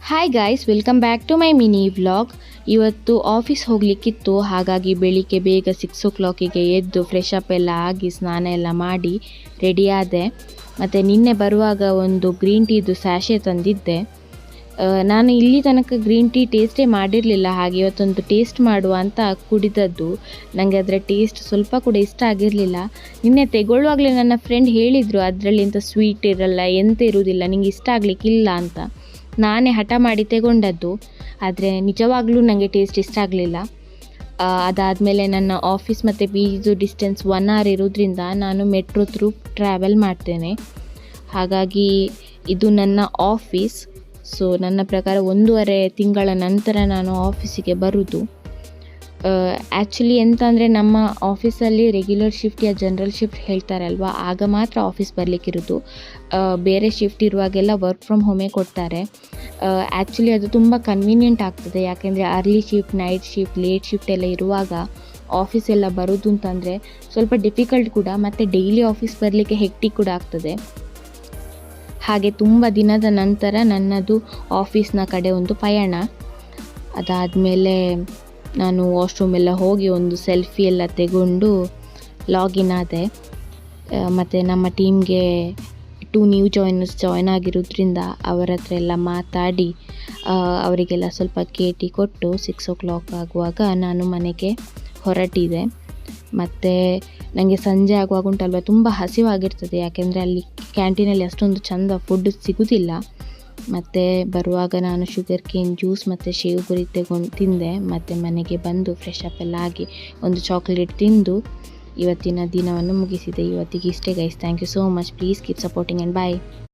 Hi guys, welcome back to my mini vlog. ಇವತ್ತು office ಹೋಗಲಿಕ್ಕಿತ್ತು, ಹಾಗಾಗಿ ಬೆಳಿಗ್ಗೆ ಬೇಗ 6 o'clock ಎದ್ದು ಫ್ರೆಶ್ ಅಪ್ ಎಲ್ಲ ಆಗಿ ಸ್ನಾನ ಎಲ್ಲ ಮಾಡಿ ರೆಡಿ ಆದೆ. ಮತ್ತು ನಿನ್ನೆ ಬರುವಾಗ ಒಂದು ಗ್ರೀನ್ ಟೀದು ಸ್ಯಾಶೆ ತಂದಿದ್ದೆ. ನಾನು ಇಲ್ಲಿ ತನಕ ಗ್ರೀನ್ ಟೀ ಟೇಸ್ಟೇ ಮಾಡಿರಲಿಲ್ಲ, ಹಾಗೆ ಇವತ್ತೊಂದು ಟೇಸ್ಟ್ ಮಾಡುವ ಅಂತ ಕುಡಿದದ್ದು. ನನಗೆ ಅದರ ಟೇಸ್ಟ್ ಸ್ವಲ್ಪ ಕೂಡ ಇಷ್ಟ ಆಗಿರಲಿಲ್ಲ. ನಿನ್ನೆ ತೆಗೊಳ್ಳುವಾಗಲೇ ನನ್ನ ಫ್ರೆಂಡ್ ಹೇಳಿದರು, ಅದರಲ್ಲಿ ಎಂಥ ಸ್ವೀಟ್ ಇರಲ್ಲ, ಎಂತ ಇರುವುದಿಲ್ಲ, ನಿಂಗೆ ಇಷ್ಟ ಆಗಲಿಕ್ಕಿಲ್ಲ ಅಂತ. ನಾನೇ ಹಠ ಮಾಡಿ ತೆಗೊಂಡದ್ದು, ಆದರೆ ನಿಜವಾಗ್ಲೂ ನನಗೆ ಟೇಸ್ಟ್ ಇಷ್ಟ ಆಗಲಿಲ್ಲ. ಅದಾದಮೇಲೆ ನನ್ನ ಆಫೀಸ್ ಮತ್ತು ಬೀಚು ಡಿಸ್ಟೆನ್ಸ್ 1 hour ಇರೋದ್ರಿಂದ ನಾನು ಮೆಟ್ರೋ ಥ್ರೂ ಟ್ರಾವೆಲ್ ಮಾಡ್ತೇನೆ. ಹಾಗಾಗಿ ಇದು ನನ್ನ ಆಫೀಸ್. ಸೊ ನನ್ನ ಪ್ರಕಾರ 1.5 ತಿಂಗಳ ನಂತರ ನಾನು ಆಫೀಸಿಗೆ ಬರೋದು. ಆ್ಯಕ್ಚುಲಿ ಎಂತ ಅಂದರೆ, ನಮ್ಮ ಆಫೀಸಲ್ಲಿ ರೆಗ್ಯುಲರ್ ಶಿಫ್ಟ್ ಯಾ ಜನರಲ್ ಶಿಫ್ಟ್ ಹೇಳ್ತಾರಲ್ವ, ಆಗ ಮಾತ್ರ ಆಫೀಸ್ ಬರಲಿಕ್ಕಿರೋದು. ಬೇರೆ ಶಿಫ್ಟ್ ಇರುವಾಗೆಲ್ಲ ವರ್ಕ್ ಫ್ರಮ್ ಹೋಮೇ ಕೊಡ್ತಾರೆ. ಆ್ಯಕ್ಚುಲಿ ಅದು ತುಂಬ ಕನ್ವೀನಿಯೆಂಟ್ ಆಗ್ತದೆ, ಯಾಕೆಂದರೆ early shift, night shift, late shift ಎಲ್ಲ ಇರುವಾಗ ಆಫೀಸ್ ಎಲ್ಲ ಬರೋದು ಅಂತಂದರೆ ಸ್ವಲ್ಪ ಡಿಫಿಕಲ್ಟ್ ಕೂಡ, ಮತ್ತು ಡೈಲಿ ಆಫೀಸ್ ಬರಲಿಕ್ಕೆ ಹೆಕ್ಟಿಕ್ ಕೂಡ ಆಗ್ತದೆ. ಹಾಗೆ ತುಂಬ ದಿನದ ನಂತರ ನನ್ನದು ಆಫೀಸ್ನ ಕಡೆ ಒಂದು ಪಯಣ. ಅದಾದಮೇಲೆ ನಾನು ವಾಶ್ರೂಮ್ ಎಲ್ಲ ಹೋಗಿ ಒಂದು ಸೆಲ್ಫಿ ಎಲ್ಲ ತೆಗೊಂಡು ಲಾಗಿನ್ ಆದೆ. ಮತ್ತು ನಮ್ಮ ಟೀಮ್ಗೆ 2 ನ್ಯೂ ಜಾಯ್ನ್ ಆಗಿರೋದ್ರಿಂದ ಅವರ ಹತ್ರ ಎಲ್ಲ ಮಾತಾಡಿ ಅವರಿಗೆಲ್ಲ ಸ್ವಲ್ಪ ಕೇಟಿ ಕೊಟ್ಟು 6 o'clock ಆಗುವಾಗ ನಾನು ಮನೆಗೆ ಹೊರಟಿದೆ. ಮತ್ತು ನನಗೆ ಸಂಜೆ ಆಗುವಾಗ ಉಂಟಲ್ವ ತುಂಬ ಹಸಿವಾಗಿರ್ತದೆ, ಯಾಕೆಂದರೆ ಅಲ್ಲಿ ಕ್ಯಾಂಟೀನಲ್ಲಿ ಅಷ್ಟೊಂದು ಚೆಂದ ಫುಡ್ ಸಿಗೋದಿಲ್ಲ. ಮತ್ತು ಬರುವಾಗ ನಾನು ಶುಗರ್ ಕೇನ್ ಜ್ಯೂಸ್ ಮತ್ತು ಶೇವ್ ಪುರಿ ತಿಂದೆ. ಮತ್ತು ಮನೆಗೆ ಬಂದು ಫ್ರೆಶ್ ಅಪ್ ಎಲ್ಲ ಆಗಿ ಒಂದು ಚಾಕ್ಲೇಟ್ ತಿಂದು ಇವತ್ತಿನ ದಿನವನ್ನು ಮುಗಿಸಿದೆ. ಇವತ್ತಿಗೆ ಇಷ್ಟೇ guys. Thank you so much. Please keep supporting and bye.